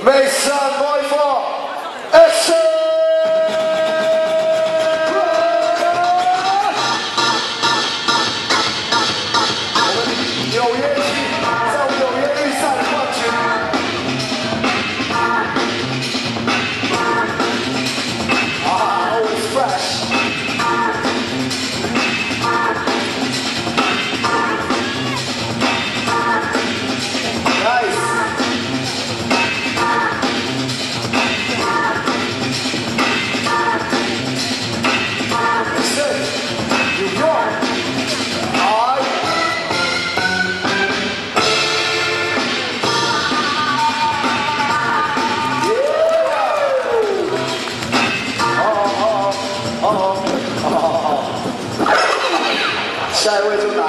Make some noise for Ekcite！ 纽约季在纽约预赛冠军。Always fresh。Nice。New York。下一位就拿。